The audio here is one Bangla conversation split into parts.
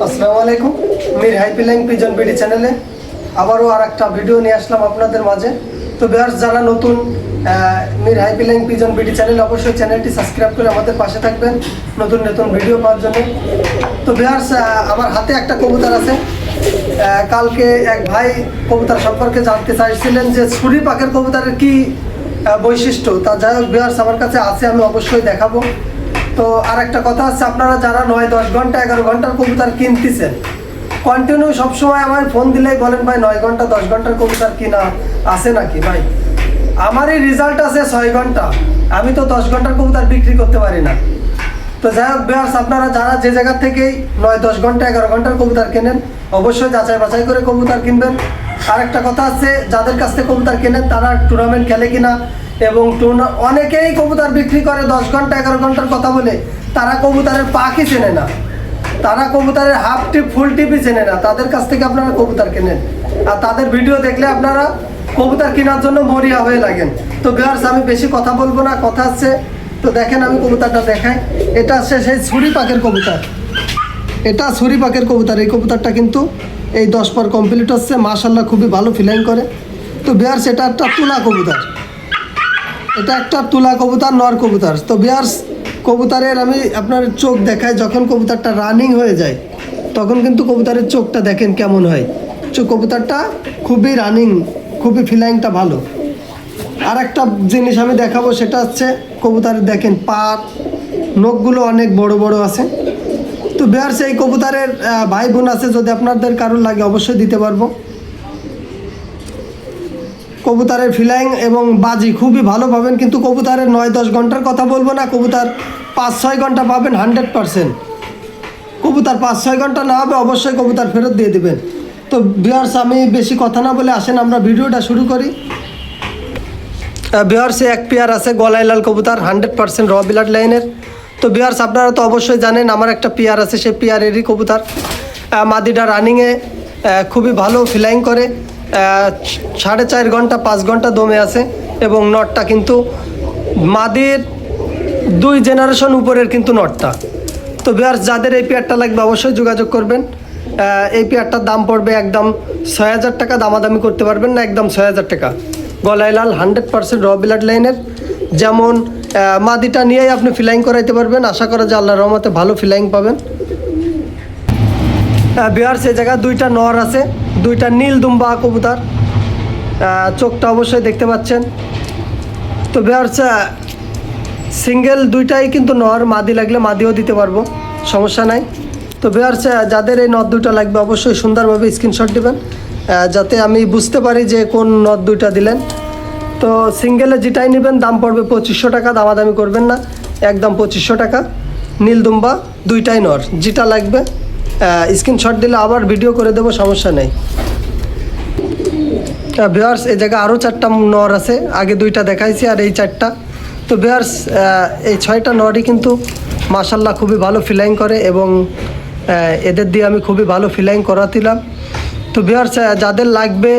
আসসালামু আলাইকুম। মির হাইপিলাইং পিজন বিডি চ্যানেলে আবারও আর একটা ভিডিও নিয়ে আসলাম আপনাদের মাঝে। তো ভিউয়ার্স, যারা নতুন মির হাইপিলাইং পিজন বিডি চ্যানেল, অবশ্যই চ্যানেলটি সাবস্ক্রাইব করে আমাদের পাশে থাকবেন নতুন নতুন ভিডিও পাওয়ার জন্য। তো ভিউয়ার্স, আমার হাতে একটা কবুতর আছে। কালকে এক ভাই কবুতর সম্পর্কে জানতে চাইছিলেন যে ছুরি পাখের কবুতরের কি বৈশিষ্ট্য। তা যাই হোক ভিউয়ার্স, আমার কাছে আছে, আমি অবশ্যই দেখাবো। তো আর একটা কথা আছে, আপনারা যারা 9-10 ঘন্টা 11 ঘন্টার কবুতর কিনতেছেন, কন্টিনিউ সবসময় আমার ফোন দিলেই বলেন ভাই 9 ঘন্টা 10 ঘন্টার কবুতর কিনা আছে নাকি। ভাই আমারই রেজাল্ট আছে 6 ঘন্টা, আমি তো 10 ঘন্টার কবুতর বিক্রি করতে পারি না। তো যাই হোক ভিউয়ার্স, আপনারা যারা যে জায়গা থেকেই 9-10 ঘন্টা 11 ঘন্টার কবুতর কেনেন, অবশ্যই যাচাই বাছাই করে কবুতর কিনবেন। আর একটা কথা আছে, যাদের কাছ থেকে কবুতর কেনেন তারা টুর্নামেন্ট খেলে কিনা, এবং অনেকেই কবুতর বিক্রি করে 10 ঘন্টা 11 ঘন্টার কথা বলে, তারা কবুতরের পাখি চেনে না, তারা কবুতরের হাফ টিপ ফুল টিপই চেনে না। তাদের কাছ থেকে আপনারা কবুতর কেনেন, আর তাদের ভিডিও দেখলে আপনারা কবুতর কেনার জন্য মরিয়া হয়ে লাগেন। তো ভিউয়ার্স, আমি বেশি কথা বলবো না, কথা আছে। তো দেখেন, আমি কবুতরটা দেখাই। এটা হচ্ছে সেই ছুরি পাখের কবুতর, এটা ছুরি পাখের কবুতর। এই কবুতরটা কিন্তু এই 10 পর কমপ্লিট হচ্ছে, মাশাআল্লাহ খুবই ভালো ফিলাইং করে। তো ভিউয়ার্স, এটা একটা তুলা কবুতর, এটা একটা তুলা কবুতর, নর কবুতর। তো ভিউয়ার্স, কবুতরের আমি আপনার চোখ দেখাই, যখন কবুতরটা রানিং হয়ে যায় তখন কিন্তু কবুতরের চোখটা দেখেন কেমন হয়। কবুতরটা খুবই রানিং, খুবই ফিলাইংটা ভালো। আর একটা জিনিস আমি দেখাবো, সেটা হচ্ছে কবুতরের দেখেন পা নখগুলো অনেক বড় বড় আছে। তো ভিউয়ার্স, এই কবুতরের ভাই বোন আছে, যদি আপনাদের কারোর লাগে অবশ্যই দিতে পারবো। কবুতরের ফিলাইং এবং বাজি খুবই ভালো পাবেন, কিন্তু কবুতরের 9-10 ঘন্টার কথা বলবো না, কবুতর 5-6 ঘন্টা পাবেন 100%। কবুতর 5-6 ঘন্টা না হবে, অবশ্যই কবুতর ফেরত দিয়ে দেবেন। তো ভিউয়ার্স, আমি বেশি কথা না বলে আসেন আমরা ভিডিওটা শুরু করি। ভিউয়ার্সে এক পেয়ার আছে গলায় লাল কবুতর, 100% র ব্লাড লাইনের। তো ভিউয়ার্স, আপনারা তো অবশ্যই জানেন আমার একটা পেয়ার আছে, সেই পেয়ারেরই কবুতর। মাদিটা রানিংয়ে খুবই ভালো ফিলাইং করে, 4.5 ঘন্টা 5 ঘন্টা দমে আছে, এবং নটটা কিন্তু মাদির 2 জেনারেশন উপরের কিন্তু নটটা। তো ভিউয়ার্স, যাদের এই পেয়ারটা লাগবে অবশ্যই যোগাযোগ করবেন। এই পেয়ারটার দাম পড়বে একদম 6,000 টাকা, দামাদামি করতে পারবেন না, একদম 6,000 টাকা। গলায় লাল, 100% র ব্লাড লাইনের। যেমন মাদিটা নিয়েই আপনি ফিলাইং করাইতে পারবেন, আশা করা যায় আল্লাহর রহমতে ভালো ফিলাইং পাবেন। ভিউয়ার্স, এই জায়গায় 2টা নর আছে, 2টা নীল দুম্বা কবুতর, চোখটা অবশ্যই দেখতে পাচ্ছেন। তো ভিউয়ার্স, সিঙ্গেল 2টাই কিন্তু নর, মাদি লাগলে মাদিও দিতে পারবো, সমস্যা নাই। তো ভিউয়ার্স, যাদের এই নর 2টা লাগবে অবশ্যই সুন্দরভাবে স্ক্রিনশট দেবেন, যাতে আমি বুঝতে পারি যে কোন নর 2টা দিলেন। তো সিঙ্গেলে যেটাই নেবেন দাম পড়বে 2500 টাকা, দামাদামি করবেন না, একদম 2500 টাকা। নীল দুম্বা 2টাই নর, যেটা লাগবে স্ক্রিনশট দিলে আবার ভিডিও করে দেবো, সমস্যা নেই। ভিউয়ার্স, এই জায়গায় আরও 4টা নর আছে, আগে 2টা দেখাইছি আর এই 4টা। তো ভিউয়ার্স, এই 6টা নরই কিন্তু মাশাআল্লাহ খুবই ভালো ফিলাইং করে, এবং এদের দিয়ে আমি খুবই ভালো ফিলাইং করাতিলাম। তো ভিউয়ার্স, যাদের লাগবে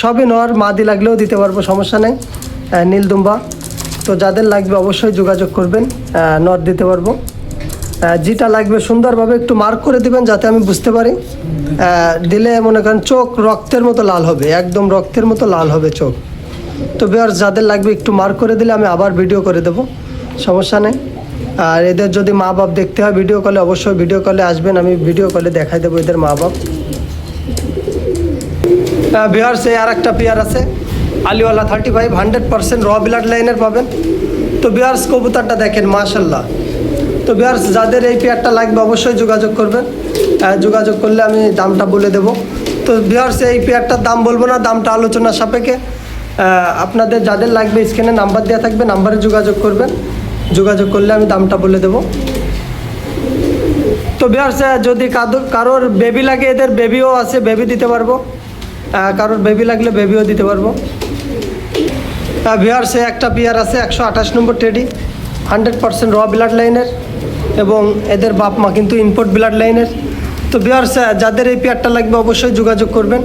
সবই নর, মাদি লাগলেও দিতে পারবো, সমস্যা নেই, নীল দুম্বা। তো যাদের লাগবে অবশ্যই যোগাযোগ করবেন, নর দিতে পারবো। যেটা লাগবে সুন্দরভাবে একটু মার্ক করে দিবেন, যাতে আমি বুঝতে পারি। দিলে মনে করেন চোখ রক্তের মতো লাল হবে, একদম রক্তের মতো লাল হবে চোখ। তো ভিউয়ার্স, যাদের লাগবে একটু মার্ক করে দিলে আমি আবার ভিডিও করে দেব, সমস্যা নেই। আর এদের যদি মা বাপ দেখতে হয় ভিডিও কলে, অবশ্যই ভিডিও কলে আসবেন, আমি ভিডিও কলে দেখাই দেবো এদের মা বাপ। ভিউয়ার্স, এই আর একটা পেয়ার আছে আলিওয়ালা 35, 100% র ব্লাড লাইনের পাবেন। তো ভিউয়ার্স, কবুতরটা দেখেন মাশাআল্লাহ। তো ভিউয়ার্স, যাদের এই পেয়ারটা লাগবে অবশ্যই যোগাযোগ করবেন, যোগাযোগ করলে আমি দামটা বলে দেব। তো ভিউয়ার্স, এই পেয়ারটার দাম বলবো না, দামটা আলোচনা সাপেক্ষে। আপনাদের যাদের লাগবে স্ক্রিনে নাম্বার দেওয়া থাকবে, নাম্বারে যোগাযোগ করবেন, যোগাযোগ করলে আমি দামটা বলে দেব। তো ভিউয়ার্স, যদি কারোর বেবি লাগে, এদের বেবিও আছে, বেবি দিতে পারবো, কারোর বেবি লাগলে বেবিও দিতে পারবো। ভিউয়ার্স, একটা পেয়ার আছে 128 নম্বর টেডি, 100% র ব্লাড লাইনের, এবং এদের বাপ মা কিন্তু ইম্পোর্ট ব্লাড লাইনের। তো ভিউয়ার্স, যাদের এই পেয়ারটা লাগবে অবশ্যই যোগাযোগ করবেন,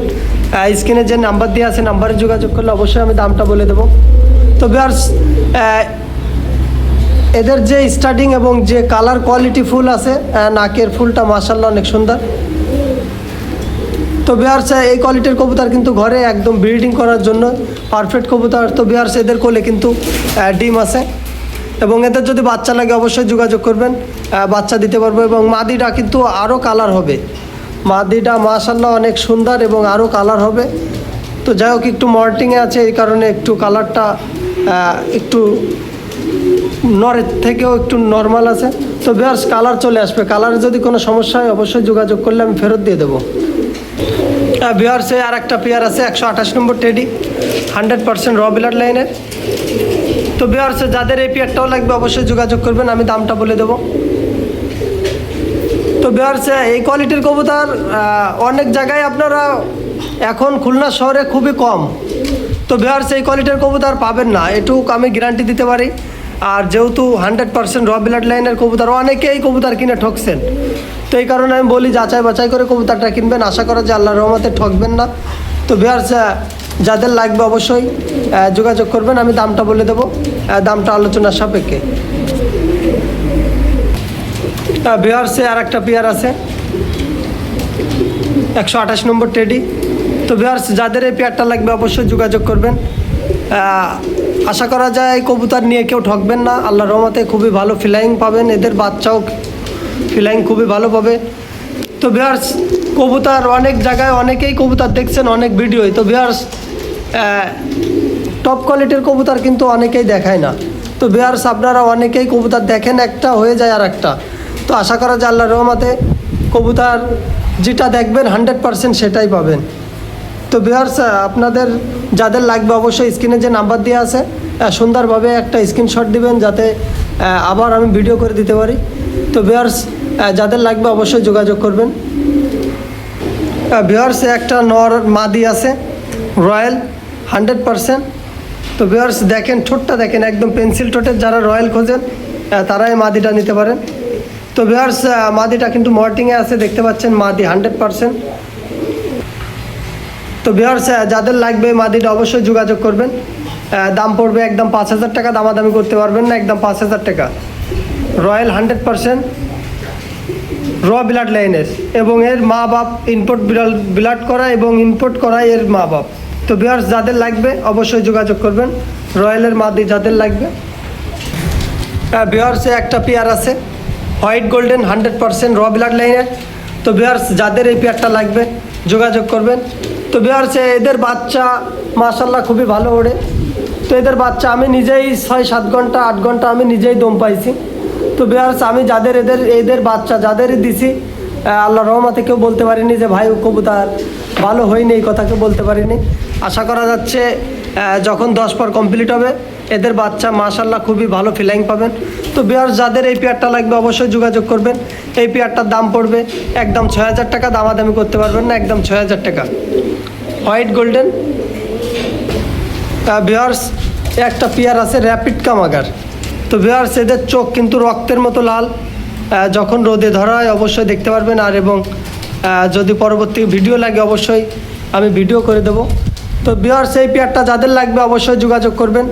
স্ক্রিনে যে নাম্বার দেওয়া আছে নাম্বারে যোগাযোগ করলে অবশ্যই আমি দামটা বলে দেবো। তো ভিউয়ার্স, এদের যে স্টার্টিং এবং যে কালার কোয়ালিটি ফুল আছে, নাকের ফুলটা মাশাআল্লাহ অনেক সুন্দর। তো ভিউয়ার্স এই কোয়ালিটির কবুতর কিন্তু ঘরে একদম ব্রিডিং করার জন্য পারফেক্ট কবুতর। তো ভিউয়ার্স এদের কোলে কিন্তু ডিম আছে এবং এদের যদি বাচ্চা লাগে অবশ্যই যোগাযোগ করবেন, বাচ্চা দিতে পারবো। এবং মাদিটা কিন্তু আরও কালার হবে, মাদিটা মাশাআল্লাহ অনেক সুন্দর এবং আরও কালার হবে। তো যাই হোক একটু মল্টিংয়ে আছে, এই কারণে একটু কালারটা একটু নরের থেকেও একটু নর্মাল আছে। তো ভিউয়ার্স কালার চলে আসবে, কালারে যদি কোনো সমস্যা হয় অবশ্যই যোগাযোগ করলে আমি ফেরত দিয়ে দেবো। ভিউয়ার্স আর একটা পেয়ার আছে 128 নম্বর টেডি, 100% র ব্লাড লাইনের। তো ভিউয়ার্স যাদের এই পেয়ারটাও লাগবে অবশ্যই যোগাযোগ করবেন, আমি দামটা বলে দেবো। তো ভিউয়ার্স এই কোয়ালিটির কবুতর অনেক জায়গায় আপনারা এখন খুলনা শহরে খুবই কম। তো ভিউয়ার্স এই কোয়ালিটির কবুতর পাবেন না, এটুকু আমি গ্যারান্টি দিতে পারি। আর যেহেতু 100% র ব্লাড লাইনের কবুতর, অনেকেই কবুতর কিনে ঠকছেন। তো এই কারণে আমি বলি যাচাই বাছাই করে কবুতরটা কিনবেন, আশা করা যে আল্লাহর রহমতে ঠকবেন না। তো ভিউয়ার্স যাদের লাগবে অবশ্যই যোগাযোগ করবেন, আমি দামটা বলে দেবো, দামটা আলোচনার সাপেক্ষে। ভিউয়ার্সে আর একটা পেয়ার আছে 128 নম্বর টেডি। তো ভিউয়ার্স যাদের এই পেয়ারটা লাগবে অবশ্যই যোগাযোগ করবেন, আশা করা যায় এই কবুতর নিয়ে কেউ ঠকবেন না। আল্লাহর রহমতে খুবই ভালো ফ্লাইং পাবেন, এদের বাচ্চাও ফ্লাইং খুবই ভালো পাবে। তো ভিউয়ার্স কবুতর অনেক জায়গায় অনেকেই কবুতর দেখছেন অনেক ভিডিওই। তো ভিউয়ার্স টপ কোয়ালিটির কবুতর কিন্তু অনেকেই দেখায় না। তো ভিউয়ার্স আপনারা অনেকেই কবুতর দেখেন, একটা হয়ে যায় আর একটা। তো আশা করা যায় আল্লাহর রহমতে কবুতর যেটা দেখবেন 100% সেটাই পাবেন। তো ভিউয়ার্স আপনাদের যাদের লাগবে অবশ্যই স্ক্রিনে যে নাম্বার দেওয়া আছে সুন্দরভাবে একটা স্ক্রিনশট দিবেন, যাতে আবার আমি ভিডিও করে দিতে পারি। তো ভিউয়ার্স যাদের লাগবে অবশ্যই যোগাযোগ করবেন। ভিউয়ার্স একটা নর মাদি আছে রয়্যাল 100%। তো ভিউয়ার্স দেখেন ঠোঁটটা দেখেন একদম পেন্সিল ঠোঁটের, যারা রয়্যাল খোঁজেন তারা এই মাদিটা নিতে পারেন। তো ভিউয়ার্স মাদিটা কিন্তু মর্টিংয়ে আছে, দেখতে পাচ্ছেন মাদি 100%। তো ভিউয়ার্স যাদের লাগবে মাদিটা অবশ্যই যোগাযোগ করবেন, দাম পড়বে একদম 5000 টাকা, দামাদামি করতে পারবেন না, একদম 5000 টাকা। রয়্যাল 100% র ব্লাড লাইনের এবং এর মা বাপ ইম্পোর্ট ব্লাড করা এবং ইম্পোর্ট করা এর মা বাপ। তো ভিউয়ার্স যাদের লাগবে অবশ্যই যোগাযোগ করবেন, রয়্যালের মাদি যাদের লাগবে। ভিউয়ার্সে একটা পেয়ার আছে হোয়াইট গোল্ডেন 100% র ব্লাড লাইনের। তো ভিউয়ার্স যাদের এই পেয়ারটা লাগবে যোগাযোগ করবেন। তো ভিউয়ার্স এদের বাচ্চা মাশাআল্লাহ খুবই ভালো ওড়ে। তো এদের বাচ্চা আমি নিজেই 6-7 ঘন্টা 8 ঘন্টা আমি নিজেই দম পাইছি। তো ভিউয়ার্স আমি যাদের এদের বাচ্চা যাদেরই দিছি আল্লাহর রহমতে কেউ বলতে পারিনি যে ভাই কবুতর ভালো হয়নি, এই কথা কেউ বলতে পারিনি। আশা করা যাচ্ছে যখন 10 পর কমপ্লিট হবে এদের বাচ্চা মাশাআল্লাহ খুবই ভালো ফ্লাইং পাবেন। তো ভিউয়ার্স যাদের এই পেয়ারটা লাগবে অবশ্যই যোগাযোগ করবেন। এই পেয়ারটার দাম পড়বে একদম 6000 টাকা, দামাদামি করতে পারবেন না, একদম 6000 টাকা। White golden. ভিউয়ার্স একটা পেয়ার আছে র্যাপিড কামাগার। তো ভিউয়ার্স এদের চোখ কিন্তু রক্তের মতো লাল, যখন রোদে ধরা হয় অবশ্যই দেখতে পারবেন। আর এবং যদি পরবর্তী ভিডিও লাগে অবশ্যই আমি ভিডিও করে দেবো। তো ভিউয়ার্স এই পেয়ারটা যাদের লাগবে অবশ্যই যোগাযোগ করবেন,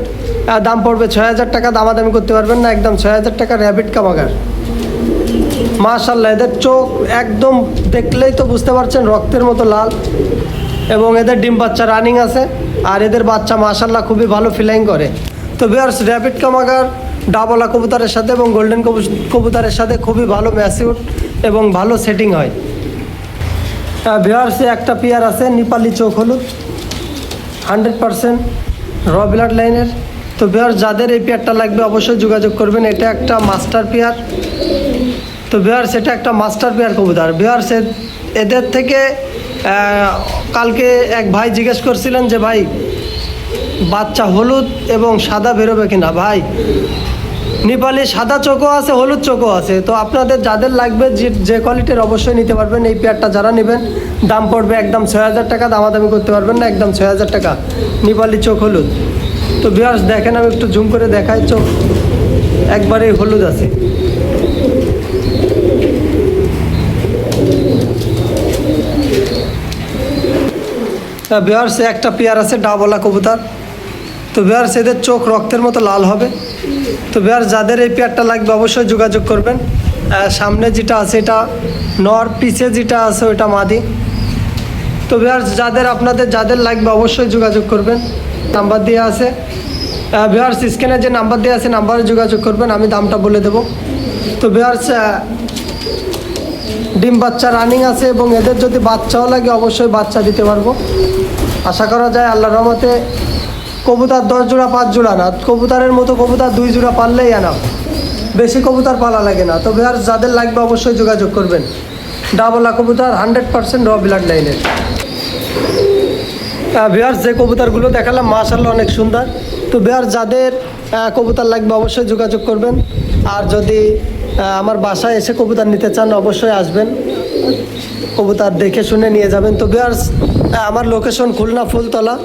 দাম পড়বে 6000 টাকা, দামাদামি করতে পারবেন না, একদম 6000 টাকা র্যাপিড কামাগার। মাশাআল্লাহ এদের চোখ একদম দেখলেই তো বুঝতে পারছেন রক্তের মতো লাল এবং এদের ডিম বাচ্চা রানিং আছে। আর এদের বাচ্চা মাশাআল্লাহ খুবই ভালো ফ্লাইং করে। তো ভিউয়ার্স র্যাপিড কামাগার ডাবলা কবুতরের সাথে এবং গোল্ডেন কবুতরের সাথে খুবই ভালো ম্যাচিউর এবং ভালো সেটিং হয়। ভিউয়ার্সে একটা পেয়ার আছে নেপালি চোখ হলুদ 100% র ব্লাড লাইনের। তো ভিউয়ার্স যাদের এই পেয়ারটা লাগবে অবশ্যই যোগাযোগ করবেন, এটা একটা মাস্টার পেয়ার। তো ভিউয়ার্স এটা একটা মাস্টার পেয়ার কবুতর। ভিউয়ার্স এদের থেকে কালকে এক ভাই জিজ্ঞেস করছিলেন যে ভাই বাচ্চা হলুদ এবং সাদা বেরোবে কিনা। ভাই নেপালি সাদা চোখও আছে হলুদ চোখও আছে। তো আপনাদের যাদের লাগবে যে কোয়ালিটির অবশ্যই নিতে পারবেন। এই পেয়ারটা যারা নেবেন দাম পড়বে একদম 6000 টাকা, দামাদামি করতে পারবেন না, একদম 6000 টাকা নেপালি চোখ হলুদ। তো ভিউয়ার্স দেখেন আমি একটু জুম করে দেখাই, চোখ একবারেই হলুদ আছে। ভিউয়ার্স একটা পেয়ার আছে ডাবলা কবুতর। তো ভিউয়ার্স এদের চোখ রক্তের মতো লাল হবে তো ভিউয়ার্স যাদের এই পেয়ারটা লাগবে অবশ্যই যোগাযোগ করবেন। সামনে যেটা আছে এটা নর, পিছে যেটা আছে ওইটা মাদি। তো ভিউয়ার্স আপনাদের যাদের লাগবে অবশ্যই যোগাযোগ করবেন, নাম্বার দেওয়া আছে। ভিউয়ার্স স্ক্রিনে যে নাম্বার দেওয়া আছে নাম্বারে যোগাযোগ করবেন, আমি দামটা বলে দেবো। তো ভিউয়ার্স ডিম বাচ্চা রানিং আছে এবং এদের যদি বাচ্চাও লাগে অবশ্যই বাচ্চা দিতে পারবো। আশা করা যায় আল্লাহর রহমতে। কবুতর 10 জোড়া 5 জোড়া না, কবুতরের মতো কবুতর 2 জোড়া পাললেই আনা, বেশি কবুতর পালা লাগে না। তো ভিউয়ার্স যাদের লাগবে অবশ্যই যোগাযোগ করবেন। ডাবলা কবুতর 100% র ব্লাড লাইনের। ভিউয়ার্স যে কবুতরগুলো দেখালাম মাশাআল্লাহ অনেক সুন্দর। তো ভিউয়ার্স যাদের কবুতর লাগবে অবশ্যই যোগাযোগ করবেন। আর যদি আমার বাসায় এসে কবুতর নিতে চান অবশ্যই আসবেন, কবুতর দেখে শুনে নিয়ে যাবেন। তো ভিউয়ার্স আমার লোকেশন খুলনা ফুলতলা,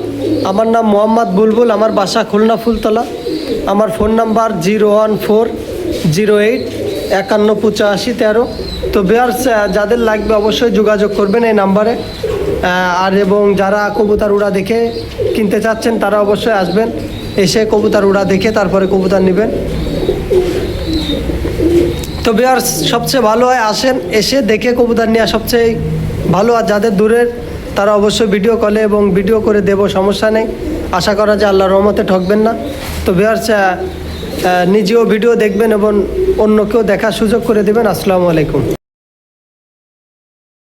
আমার নাম মোহাম্মদ বুলবুল, আমার বাসা খুলনা ফুলতলা, আমার ফোন নাম্বার 01408518513। তো ভিউয়ার্স যাদের লাগবে অবশ্যই যোগাযোগ করবেন এই নাম্বারে। আর এবং যারা কবুতর উড়া দেখে কিনতে চাচ্ছেন তারা অবশ্যই আসবেন, এসে কবুতর উড়া দেখে তারপরে কবুতর নেবেন। তো ভিউয়ার্স সবচেয়ে ভালো হয় আসেন, এসে দেখে কবুতর নেওয়া সবচেয়ে ভালো। আর যাদের দূরের তারা অবশ্যই ভিডিও কলে এবং ভিডিও করে দেব, সমস্যা নেই। আশা করা যায় আল্লাহর রহমতে ঠকবেন না। তো ভিউয়ার্স নিজেও ভিডিও দেখবেন এবং অন্যকেও দেখার সুযোগ করে দেবেন। আসসালামু আলাইকুম।